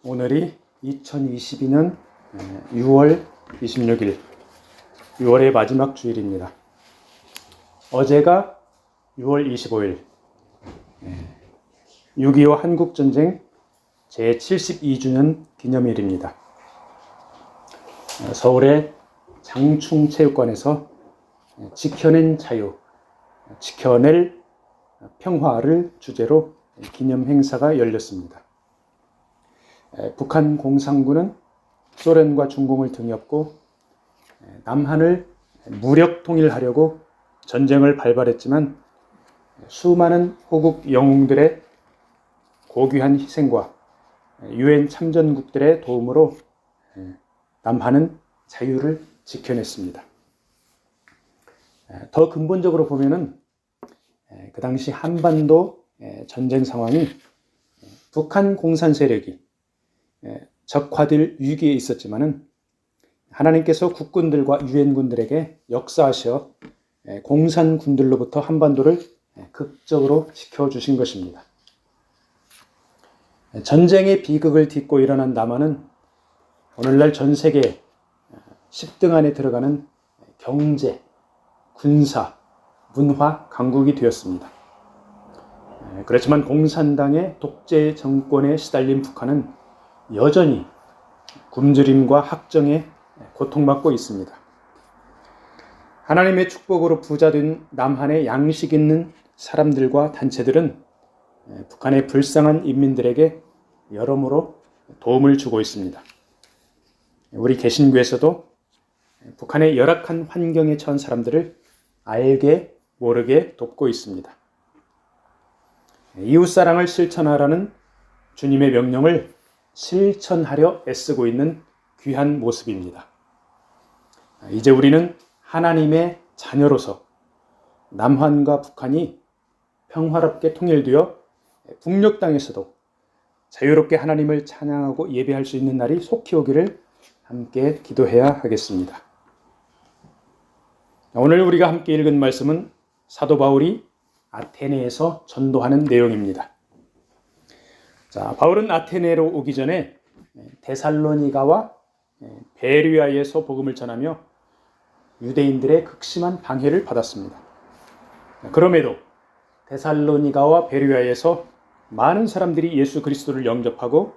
오늘이 2022년 6월 26일, 6월의 마지막 주일입니다. 어제가 6월 25일, 6.25 한국전쟁 제72주년 기념일입니다. 서울의 장충체육관에서 지켜낸 자유, 지켜낼 평화를 주제로 기념 행사가 열렸습니다. 북한 공산군은 소련과 중공을 등에 업고 남한을 무력 통일하려고 전쟁을 발발했지만 수많은 호국 영웅들의 고귀한 희생과 유엔 참전국들의 도움으로 남한은 자유를 지켜냈습니다. 더 근본적으로 보면은 그 당시 한반도 전쟁 상황이 북한 공산 세력이 적화될 위기에 있었지만은 하나님께서 국군들과 유엔군들에게 역사하셔 공산군들로부터 한반도를 극적으로 지켜주신 것입니다. 전쟁의 비극을 딛고 일어난 남한은 오늘날 전 세계 10등 안에 들어가는 경제, 군사, 문화 강국이 되었습니다. 그렇지만 공산당의 독재 정권에 시달린 북한은 여전히 굶주림과 학정에 고통받고 있습니다. 하나님의 축복으로 부자된 남한의 양식 있는 사람들과 단체들은 북한의 불쌍한 인민들에게 여러모로 도움을 주고 있습니다. 우리 개신교에서도 북한의 열악한 환경에 처한 사람들을 알게 모르게 돕고 있습니다. 이웃사랑을 실천하라는 주님의 명령을 실천하려 애쓰고 있는 귀한 모습입니다. 이제 우리는 하나님의 자녀로서 남한과 북한이 평화롭게 통일되어 북녘 땅에서도 자유롭게 하나님을 찬양하고 예배할 수 있는 날이 속히 오기를 함께 기도해야 하겠습니다. 오늘 우리가 함께 읽은 말씀은 사도 바울이 아테네에서 전도하는 내용입니다. 자, 바울은 아테네로 오기 전에 데살로니가와 베르야에서 복음을 전하며 유대인들의 극심한 방해를 받았습니다. 그럼에도 데살로니가와 베르야에서 많은 사람들이 예수 그리스도를 영접하고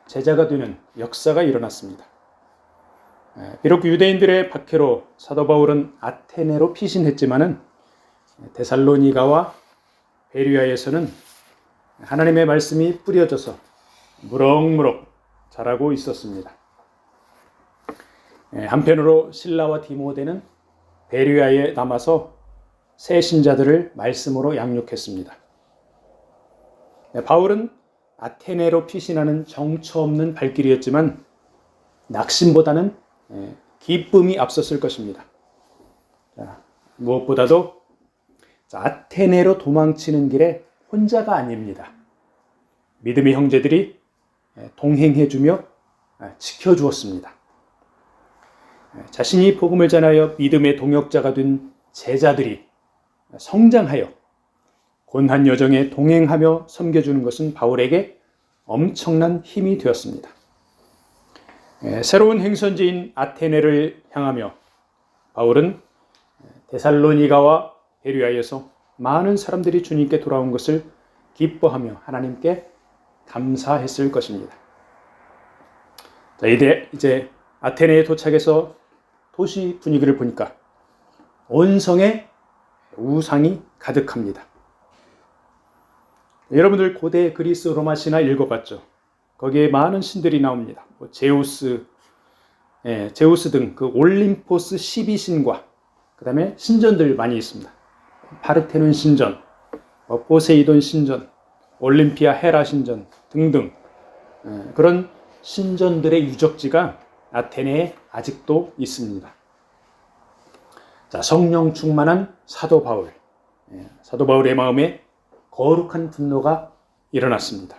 제자가 되는 역사가 일어났습니다. 비록 유대인들의 박해로 사도 바울은 아테네로 피신했지만은 데살로니가와 베르야에서는 하나님의 말씀이 뿌려져서 무럭무럭 자라고 있었습니다. 한편으로 실라와 디모데는 베르야에 남아서 새 신자들을 말씀으로 양육했습니다. 바울은 아테네로 피신하는 정처 없는 발길이었지만 낙심보다는 기쁨이 앞섰을 것입니다. 무엇보다도 아테네로 도망치는 길에 혼자가 아닙니다. 믿음의 형제들이 동행해주며 지켜주었습니다. 자신이 복음을 전하여 믿음의 동역자가 된 제자들이 성장하여 고난 여정에 동행하며 섬겨주는 것은 바울에게 엄청난 힘이 되었습니다. 새로운 행선지인 아테네를 향하며 바울은 데살로니가와 베르야에서 많은 사람들이 주님께 돌아온 것을 기뻐하며 하나님께 감사했을 것입니다. 자, 이제 아테네에 도착해서 도시 분위기를 보니까 온 성에 우상이 가득합니다. 여러분들 고대 그리스 로마 신화 읽어봤죠? 거기에 많은 신들이 나옵니다. 제우스 등 그 올림포스 12신과 그 다음에 신전들 많이 있습니다. 파르테논 신전, 포세이돈 신전, 올림피아 헤라 신전 등등 그런 신전들의 유적지가 아테네에 아직도 있습니다. 자, 성령 충만한 사도 바울의 마음에 거룩한 분노가 일어났습니다.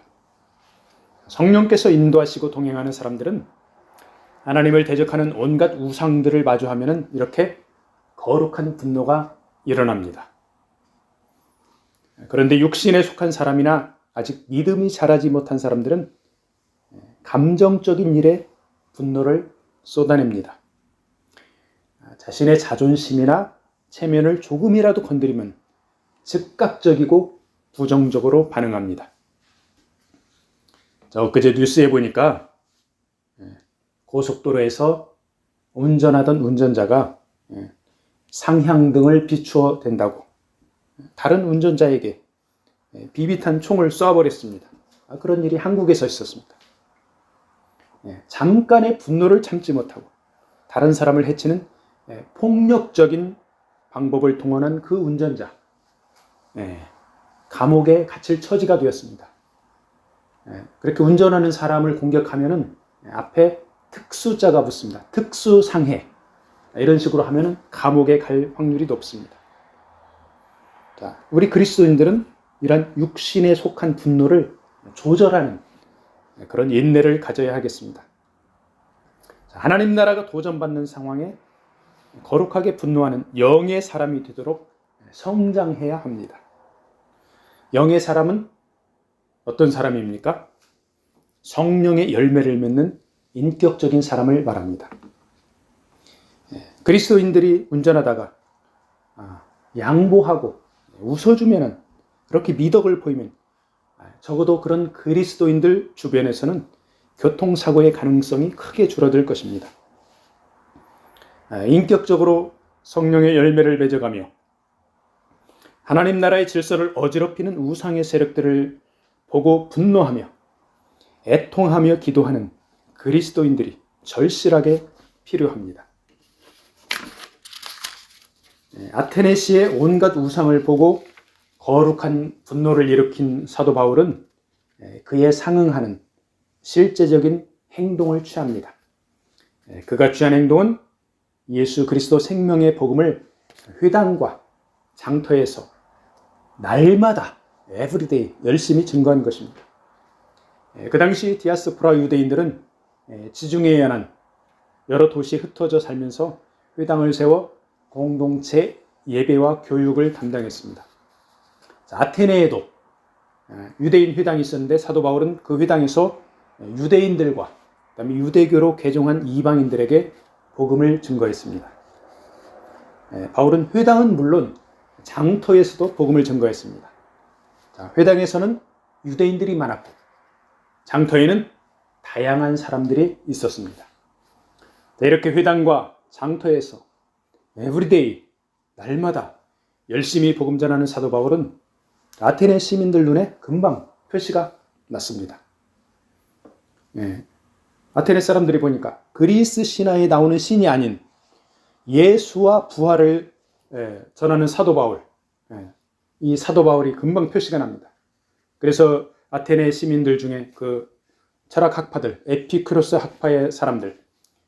성령께서 인도하시고 동행하는 사람들은 하나님을 대적하는 온갖 우상들을 마주하면 이렇게 거룩한 분노가 일어납니다. 그런데 육신에 속한 사람이나 아직 믿음이 자라지 못한 사람들은 감정적인 일에 분노를 쏟아냅니다. 자신의 자존심이나 체면을 조금이라도 건드리면 즉각적이고 부정적으로 반응합니다. 엊그제 뉴스에 보니까 고속도로에서 운전하던 운전자가 상향등을 비추어 댄다고 다른 운전자에게 비비탄 총을 쏴버렸습니다. 그런 일이 한국에서 있었습니다. 잠깐의 분노를 참지 못하고 다른 사람을 해치는 폭력적인 방법을 동원한 그 운전자, 감옥에 갇힐 처지가 되었습니다. 그렇게 운전하는 사람을 공격하면은 앞에 특수자가 붙습니다. 특수상해. 이런 식으로 하면은 감옥에 갈 확률이 높습니다. 자, 우리 그리스도인들은 이런 육신에 속한 분노를 조절하는 그런 인내를 가져야 하겠습니다. 자, 하나님 나라가 도전받는 상황에 거룩하게 분노하는 영의 사람이 되도록 성장해야 합니다. 영의 사람은 어떤 사람입니까? 성령의 열매를 맺는 인격적인 사람을 말합니다. 그리스도인들이 운전하다가 양보하고 웃어주면은, 그렇게 미덕을 보이면 적어도 그런 그리스도인들 주변에서는 교통사고의 가능성이 크게 줄어들 것입니다. 인격적으로 성령의 열매를 맺어가며 하나님 나라의 질서를 어지럽히는 우상의 세력들을 보고 분노하며 애통하며 기도하는 그리스도인들이 절실하게 필요합니다. 아테네시의 온갖 우상을 보고 거룩한 분노를 일으킨 사도 바울은 그에 상응하는 실제적인 행동을 취합니다. 그가 취한 행동은 예수 그리스도 생명의 복음을 회당과 장터에서 날마다 everyday 열심히 증거한 것입니다. 그 당시 디아스포라 유대인들은 지중해에 연한 여러 도시에 흩어져 살면서 회당을 세워 공동체 예배와 교육을 담당했습니다. 아테네에도 유대인 회당이 있었는데 사도 바울은 그 회당에서 유대인들과 그다음에 유대교로 개종한 이방인들에게 복음을 증거했습니다. 바울은 회당은 물론 장터에서도 복음을 증거했습니다. 회당에서는 유대인들이 많았고 장터에는 다양한 사람들이 있었습니다. 이렇게 회당과 장터에서 에브리데이, 날마다 열심히 복음 전하는 사도 바울은 아테네 시민들 눈에 금방 표시가 났습니다. 아테네 사람들이 보니까 그리스 신화에 나오는 신이 아닌 예수와 부활을 전하는 사도 바울, 이 사도 바울이 금방 표시가 납니다. 그래서 아테네 시민들 중에 그 철학 학파들, 에피크로스 학파의 사람들,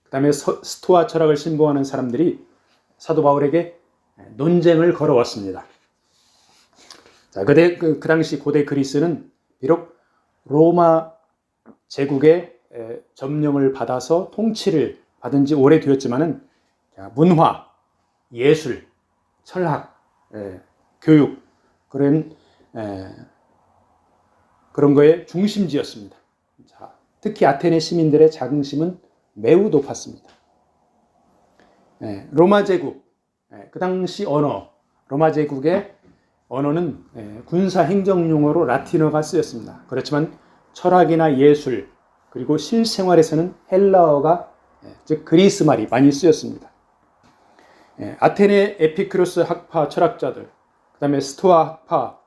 그 다음에 스토아 철학을 신봉하는 사람들이 사도 바울에게 논쟁을 걸어왔습니다. 자, 그 당시 고대 그리스는 비록 로마 제국의 점령을 받아서 통치를 받은 지 오래되었지만은 문화, 예술, 철학, 교육 그런 거의 중심지였습니다. 자, 특히 아테네 시민들의 자긍심은 매우 높았습니다. 로마 제국, 그 당시 언어, 로마 제국의 언어는 군사 행정 용어로 라틴어가 쓰였습니다. 그렇지만 철학이나 예술 그리고 실생활에서는 헬라어가 즉 그리스 말이 많이 쓰였습니다. 아테네 에피크로스 학파 철학자들, 그 다음에 스토아 학파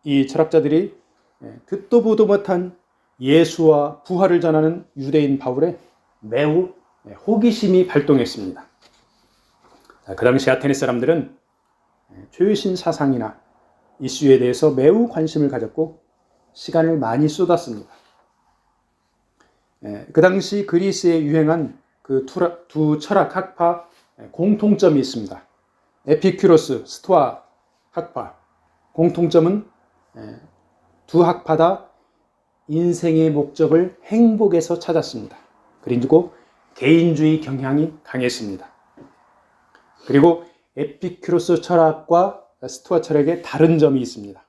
이 철학자들이 듣도 보도 못한 예수와 부활을 전하는 유대인 바울에 매우 호기심이 발동했습니다. 그 당시 아테네 사람들은 최신 사상이나 이슈에 대해서 매우 관심을 가졌고 시간을 많이 쏟았습니다. 그 당시 그리스에 유행한 그 두 철학 학파 공통점이 있습니다. 에피큐로스, 스토아 학파 공통점은 두 학파 다 인생의 목적을 행복에서 찾았습니다. 그리고 개인주의 경향이 강했습니다. 그리고 에피큐로스 철학과 스토아 철학의 다른 점이 있습니다.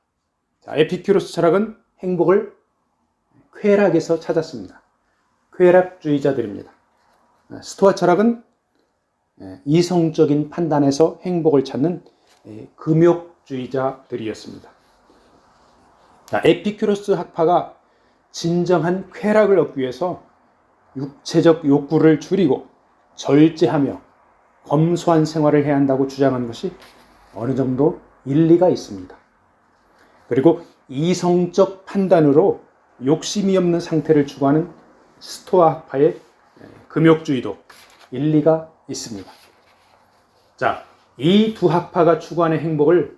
자, 에피큐로스 철학은 행복을 쾌락에서 찾았습니다. 쾌락주의자들입니다. 스토아 철학은 이성적인 판단에서 행복을 찾는 금욕주의자들이었습니다. 에피큐로스 학파가 진정한 쾌락을 얻기 위해서 육체적 욕구를 줄이고 절제하며 검소한 생활을 해야 한다고 주장한 것이 어느 정도 일리가 있습니다. 그리고 이성적 판단으로 욕심이 없는 상태를 추구하는 스토아 학파의 금욕주의도 일리가 있습니다. 자, 이 두 학파가 추구하는 행복을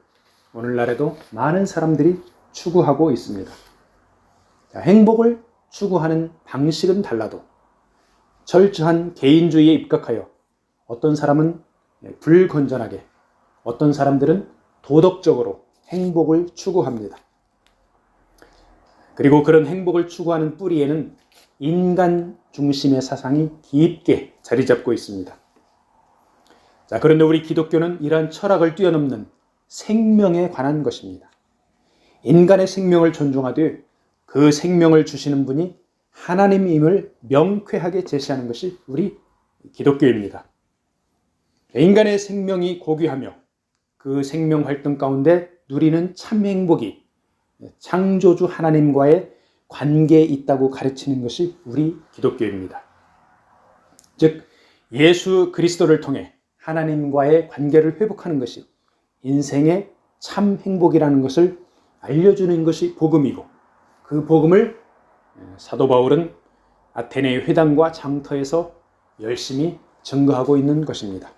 오늘날에도 많은 사람들이 추구하고 있습니다. 자, 행복을 추구하는 방식은 달라도 철저한 개인주의에 입각하여 어떤 사람은 불건전하게, 어떤 사람들은 도덕적으로 행복을 추구합니다. 그리고 그런 행복을 추구하는 뿌리에는 인간 중심의 사상이 깊게 자리 잡고 있습니다. 자, 그런데 우리 기독교는 이러한 철학을 뛰어넘는 생명에 관한 것입니다. 인간의 생명을 존중하되 그 생명을 주시는 분이 하나님임을 명쾌하게 제시하는 것이 우리 기독교입니다. 인간의 생명이 고귀하며 그 생명 활동 가운데 누리는 참 행복이 창조주 하나님과의 관계에 있다고 가르치는 것이 우리 기독교입니다. 즉, 예수 그리스도를 통해 하나님과의 관계를 회복하는 것이 인생의 참 행복이라는 것을 알려주는 것이 복음이고, 그 복음을 사도 바울은 아테네 회당과 장터에서 열심히 증거하고 있는 것입니다.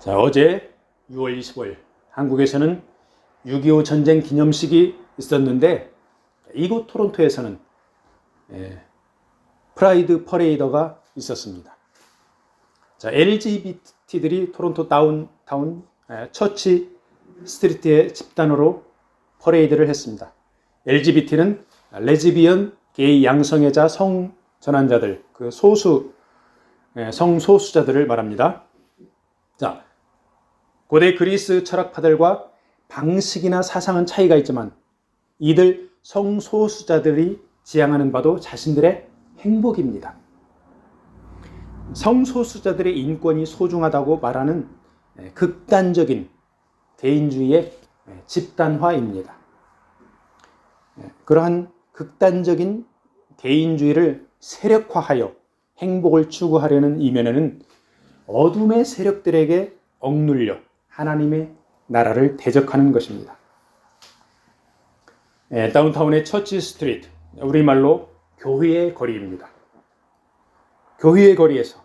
자, 어제 6월 25일 한국에서는 6.25 전쟁 기념식이 있었는데, 이곳 토론토에서는 프라이드 퍼레이더가 있었습니다. 자, LGBT들이 토론토 다운타운 처치 스트리트의 집단으로 퍼레이드를 했습니다. LGBT는 레즈비언, 게이, 양성애자, 성전환자들, 그 성소수자들을 말합니다. 자, 고대 그리스 철학파들과 방식이나 사상은 차이가 있지만 이들 성소수자들이 지향하는 바도 자신들의 행복입니다. 성소수자들의 인권이 소중하다고 말하는 극단적인 개인주의의 집단화입니다. 그러한 극단적인 개인주의를 세력화하여 행복을 추구하려는 이면에는 어둠의 세력들에게 억눌려 하나님의 나라를 대적하는 것입니다. 다운타운의 처치 스트리트, 우리말로 교회의 거리입니다. 교회의 거리에서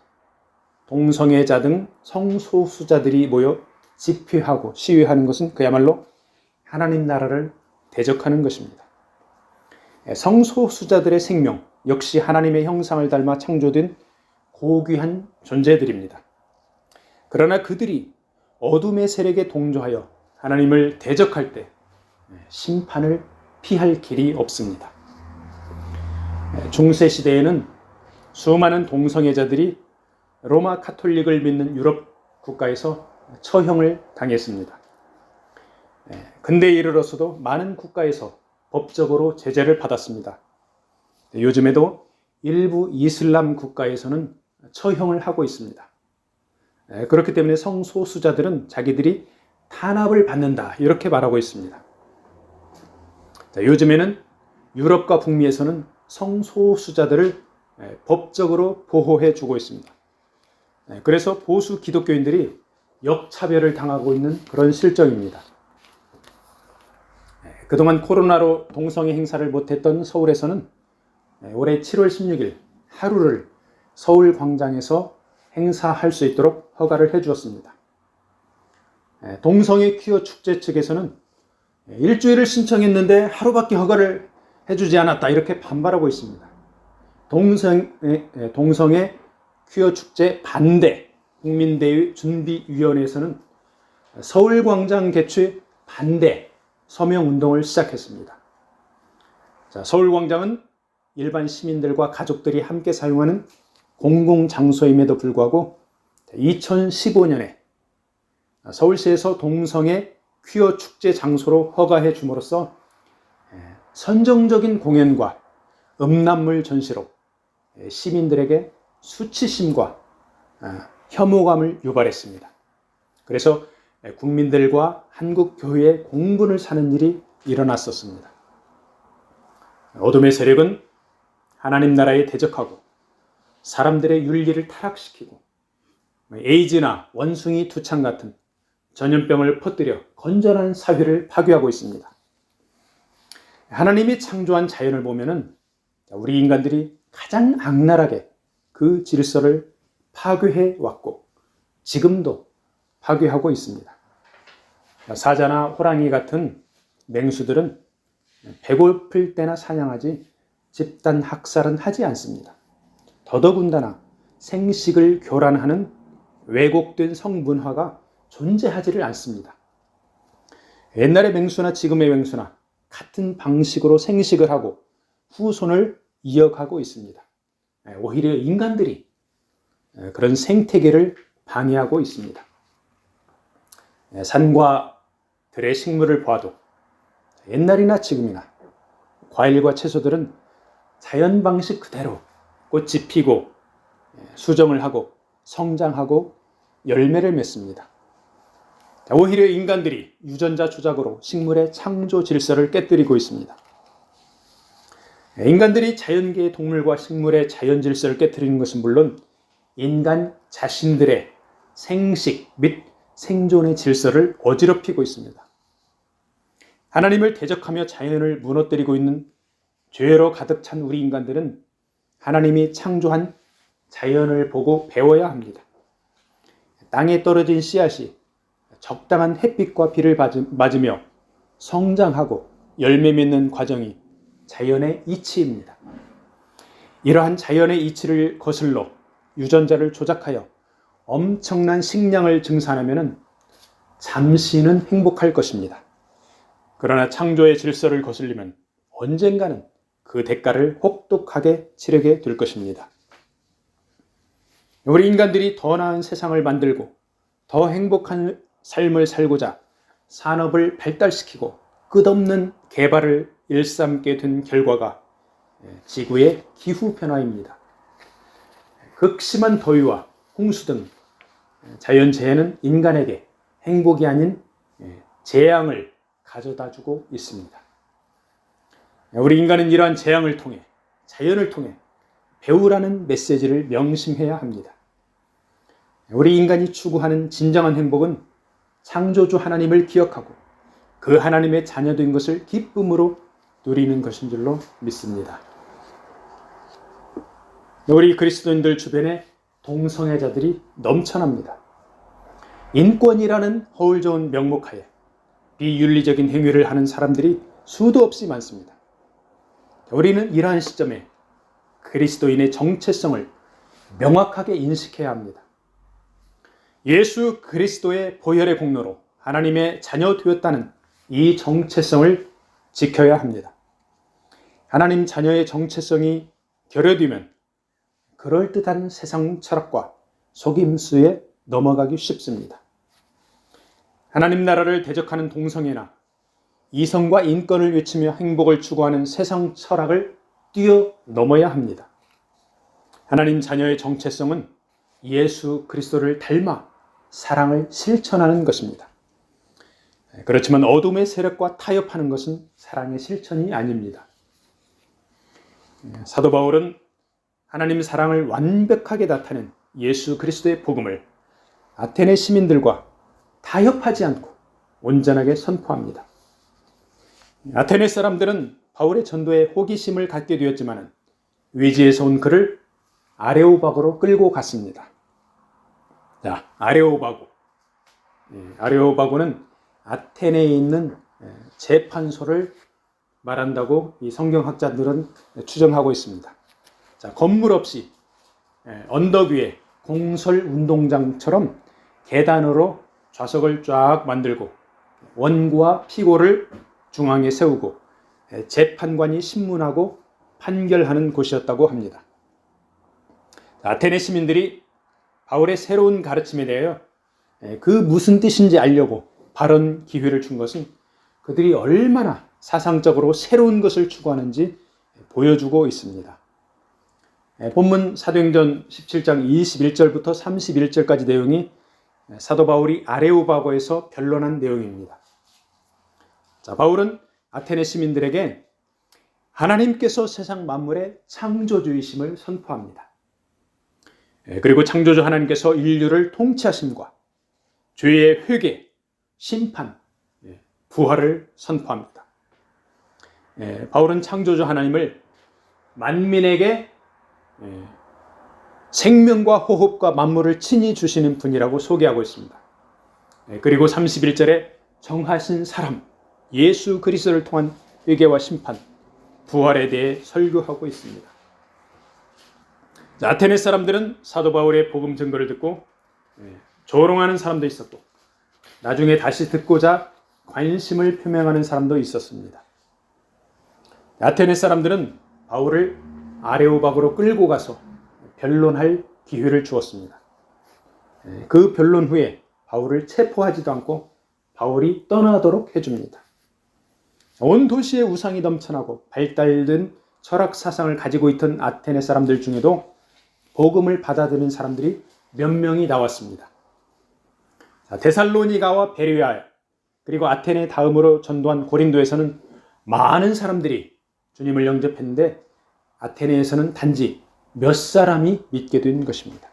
동성애자 등 성소수자들이 모여 집회하고 시위하는 것은 그야말로 하나님 나라를 대적하는 것입니다. 성소수자들의 생명 역시 하나님의 형상을 닮아 창조된 고귀한 존재들입니다. 그러나 그들이 어둠의 세력에 동조하여 하나님을 대적할 때 심판을 피할 길이 없습니다. 중세 시대에는 수많은 동성애자들이 로마 카톨릭을 믿는 유럽 국가에서 처형을 당했습니다. 근대에 이르러서도 많은 국가에서 법적으로 제재를 받았습니다. 요즘에도 일부 이슬람 국가에서는 처형을 하고 있습니다. 그렇기 때문에 성소수자들은 자기들이 탄압을 받는다 이렇게 말하고 있습니다. 요즘에는 유럽과 북미에서는 성소수자들을 법적으로 보호해 주고 있습니다. 그래서 보수 기독교인들이 역차별을 당하고 있는 그런 실정입니다. 그동안 코로나로 동성애 행사를 못했던 서울에서는 올해 7월 16일 하루를 서울 광장에서 행사할 수 있도록 허가를 해주었습니다. 동성애 퀴어 축제 측에서는 일주일을 신청했는데 하루밖에 허가를 해주지 않았다 이렇게 반발하고 있습니다. 동성애 퀴어 축제 반대 국민대회 준비위원회에서는 서울광장 개최 반대 서명운동을 시작했습니다. 자, 서울광장은 일반 시민들과 가족들이 함께 사용하는 공공장소임에도 불구하고 2015년에 서울시에서 동성애 퀴어 축제 장소로 허가해 줌으로써 선정적인 공연과 음란물 전시로 시민들에게 수치심과 혐오감을 유발했습니다. 그래서 국민들과 한국 교회의 공분을 사는 일이 일어났었습니다. 어둠의 세력은 하나님 나라에 대적하고 사람들의 윤리를 타락시키고 에이즈나 원숭이 두창 같은 전염병을 퍼뜨려 건전한 사회를 파괴하고 있습니다. 하나님이 창조한 자연을 보면은 우리 인간들이 가장 악랄하게 그 질서를 파괴해 왔고 지금도 파괴하고 있습니다. 사자나 호랑이 같은 맹수들은 배고플 때나 사냥하지 집단 학살은 하지 않습니다. 더더군다나 생식을 교란하는 왜곡된 성문화가 존재하지를 않습니다. 옛날의 맹수나 지금의 맹수나 같은 방식으로 생식을 하고 후손을 이어가고 있습니다. 오히려 인간들이 그런 생태계를 방해하고 있습니다. 산과 들의 식물을 보아도 옛날이나 지금이나 과일과 채소들은 자연 방식 그대로 꽃이 피고 수정을 하고 성장하고 열매를 맺습니다. 오히려 인간들이 유전자 조작으로 식물의 창조 질서를 깨뜨리고 있습니다. 인간들이 자연계의 동물과 식물의 자연 질서를 깨뜨리는 것은 물론 인간 자신들의 생식 및 생존의 질서를 어지럽히고 있습니다. 하나님을 대적하며 자연을 무너뜨리고 있는 죄로 가득 찬 우리 인간들은 하나님이 창조한 자연을 보고 배워야 합니다. 땅에 떨어진 씨앗이 적당한 햇빛과 비를 맞으며 성장하고 열매 맺는 과정이 자연의 이치입니다. 이러한 자연의 이치를 거슬러 유전자를 조작하여 엄청난 식량을 증산하면 잠시는 행복할 것입니다. 그러나 창조의 질서를 거슬리면 언젠가는 그 대가를 혹독하게 치르게 될 것입니다. 우리 인간들이 더 나은 세상을 만들고 더 행복한 삶을 살고자 산업을 발달시키고 끝없는 개발을 일삼게 된 결과가 지구의 기후변화입니다. 극심한 더위와 홍수 등 자연재해는 인간에게 행복이 아닌 재앙을 가져다주고 있습니다. 우리 인간은 이러한 재앙을 통해 자연을 통해 배우라는 메시지를 명심해야 합니다. 우리 인간이 추구하는 진정한 행복은 창조주 하나님을 기억하고 그 하나님의 자녀된 것을 기쁨으로 누리는 것인 줄로 믿습니다. 우리 그리스도인들 주변에 동성애자들이 넘쳐납니다. 인권이라는 허울 좋은 명목하에 비윤리적인 행위를 하는 사람들이 수도 없이 많습니다. 우리는 이러한 시점에 그리스도인의 정체성을 명확하게 인식해야 합니다. 예수 그리스도의 보혈의 공로로 하나님의 자녀 되었다는 이 정체성을 지켜야 합니다. 하나님 자녀의 정체성이 결여되면 그럴듯한 세상 철학과 속임수에 넘어가기 쉽습니다. 하나님 나라를 대적하는 동성애나 이성과 인권을 외치며 행복을 추구하는 세상 철학을 뛰어넘어야 합니다. 하나님 자녀의 정체성은 예수 그리스도를 닮아 사랑을 실천하는 것입니다. 그렇지만 어둠의 세력과 타협하는 것은 사랑의 실천이 아닙니다. 사도 바울은 하나님 사랑을 완벽하게 나타낸 예수 그리스도의 복음을 아테네 시민들과 타협하지 않고 온전하게 선포합니다. 아테네 사람들은 바울의 전도에 호기심을 갖게 되었지만 외지에서 온 그를 아레오바고로 끌고 갔습니다. 자, 아레오바고. 아레오바고는 아테네에 있는 재판소를 말한다고 이 성경학자들은 추정하고 있습니다. 자, 건물 없이 언덕 위에 공설 운동장처럼 계단으로 좌석을 쫙 만들고 원고와 피고를 중앙에 세우고 재판관이 신문하고 판결하는 곳이었다고 합니다. 아테네 시민들이 바울의 새로운 가르침에 대하여 그 무슨 뜻인지 알려고 발언 기회를 준 것은 그들이 얼마나 사상적으로 새로운 것을 추구하는지 보여주고 있습니다. 본문 사도행전 17장 21절부터 31절까지 내용이 사도 바울이 아레오바고에서 변론한 내용입니다. 자, 바울은 아테네 시민들에게 하나님께서 세상 만물의 창조주이심을 선포합니다. 그리고 창조주 하나님께서 인류를 통치하심과 죄의 회개, 심판, 부활을 선포합니다. 바울은 창조주 하나님을 만민에게 생명과 호흡과 만물을 친히 주시는 분이라고 소개하고 있습니다. 그리고 31절에 정하신 사람, 예수 그리스도를 통한 회개와 심판, 부활에 대해 설교하고 있습니다. 아테네 사람들은 사도 바울의 복음 증거를 듣고 조롱하는 사람도 있었고, 나중에 다시 듣고자 관심을 표명하는 사람도 있었습니다. 아테네 사람들은 바울을 아레오바고로 끌고 가서 변론할 기회를 주었습니다. 그 변론 후에 바울을 체포하지도 않고 바울이 떠나도록 해줍니다. 온 도시에 우상이 넘쳐나고 발달된 철학 사상을 가지고 있던 아테네 사람들 중에도 복음을 받아들인 사람들이 몇 명이 나왔습니다. 데살로니가와 베레아, 그리고 아테네 다음으로 전도한 고린도에서는 많은 사람들이 주님을 영접했는데 아테네에서는 단지 몇 사람이 믿게 된 것입니다.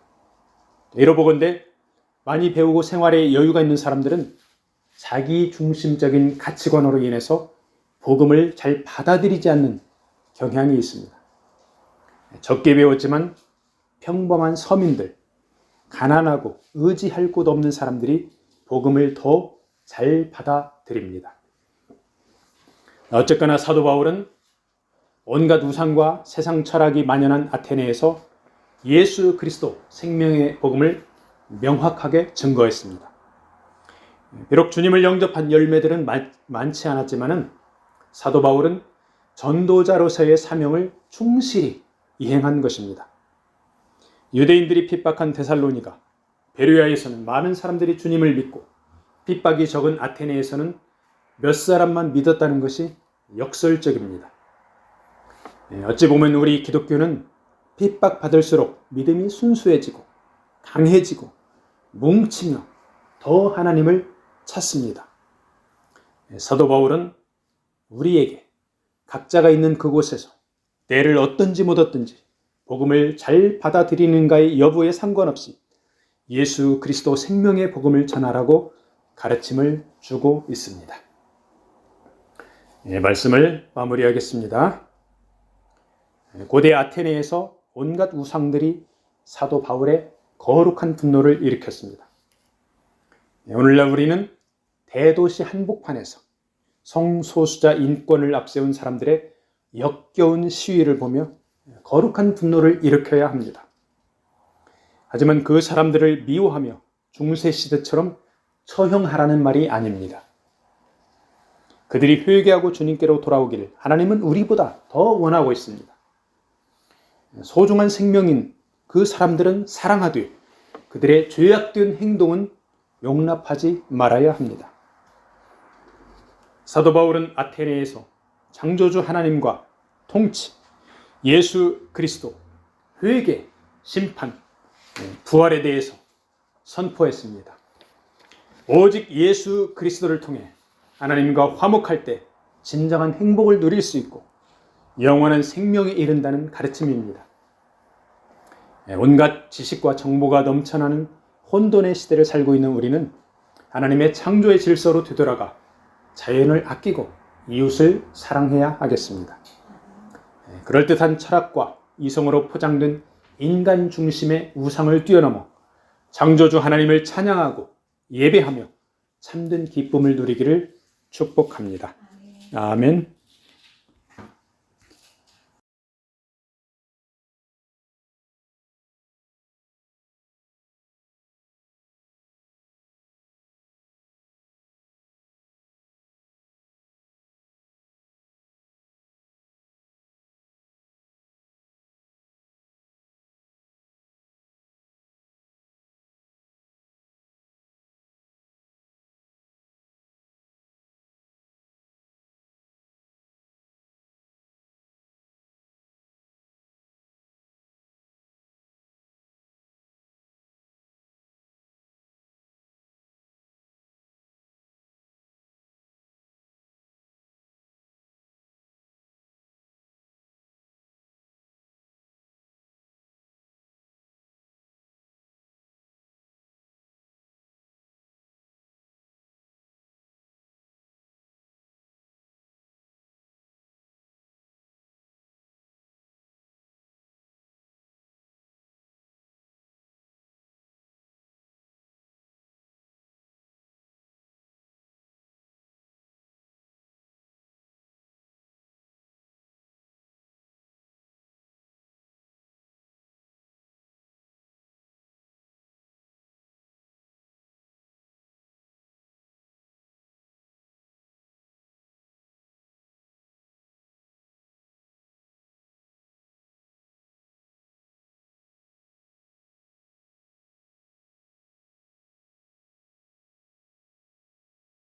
이러보건대 많이 배우고 생활에 여유가 있는 사람들은 자기 중심적인 가치관으로 인해서 복음을 잘 받아들이지 않는 경향이 있습니다. 적게 배웠지만 평범한 서민들, 가난하고 의지할 곳 없는 사람들이 복음을 더 잘 받아들입니다. 어쨌거나 사도 바울은 온갖 우상과 세상 철학이 만연한 아테네에서 예수 그리스도 생명의 복음을 명확하게 증거했습니다. 비록 주님을 영접한 열매들은 많지 않았지만 사도 바울은 전도자로서의 사명을 충실히 이행한 것입니다. 유대인들이 핍박한 데살로니가, 베레아에서는 많은 사람들이 주님을 믿고 핍박이 적은 아테네에서는 몇 사람만 믿었다는 것이 역설적입니다. 어찌 보면 우리 기독교는 핍박받을수록 믿음이 순수해지고 강해지고 뭉치며 더 하나님을 찾습니다. 사도 바울은 우리에게 각자가 있는 그곳에서 때를 얻든지 못 얻든지 복음을 잘 받아들이는가의 여부에 상관없이 예수 그리스도 생명의 복음을 전하라고 가르침을 주고 있습니다. 말씀을 마무리하겠습니다. 고대 아테네에서 온갖 우상들이 사도 바울의 거룩한 분노를 일으켰습니다. 오늘날 우리는 대도시 한복판에서 성소수자 인권을 앞세운 사람들의 역겨운 시위를 보며 거룩한 분노를 일으켜야 합니다. 하지만 그 사람들을 미워하며 중세시대처럼 처형하라는 말이 아닙니다. 그들이 회개하고 주님께로 돌아오기를 하나님은 우리보다 더 원하고 있습니다. 소중한 생명인 그 사람들은 사랑하되 그들의 죄악된 행동은 용납하지 말아야 합니다. 사도 바울은 아테네에서 창조주 하나님과 통치, 예수 그리스도, 회개, 심판, 부활에 대해서 선포했습니다. 오직 예수 그리스도를 통해 하나님과 화목할 때 진정한 행복을 누릴 수 있고 영원한 생명에 이른다는 가르침입니다. 온갖 지식과 정보가 넘쳐나는 혼돈의 시대를 살고 있는 우리는 하나님의 창조의 질서로 되돌아가 자연을 아끼고 이웃을 사랑해야 하겠습니다. 그럴듯한 철학과 이성으로 포장된 인간 중심의 우상을 뛰어넘어 창조주 하나님을 찬양하고 예배하며 참된 기쁨을 누리기를 축복합니다. 아멘.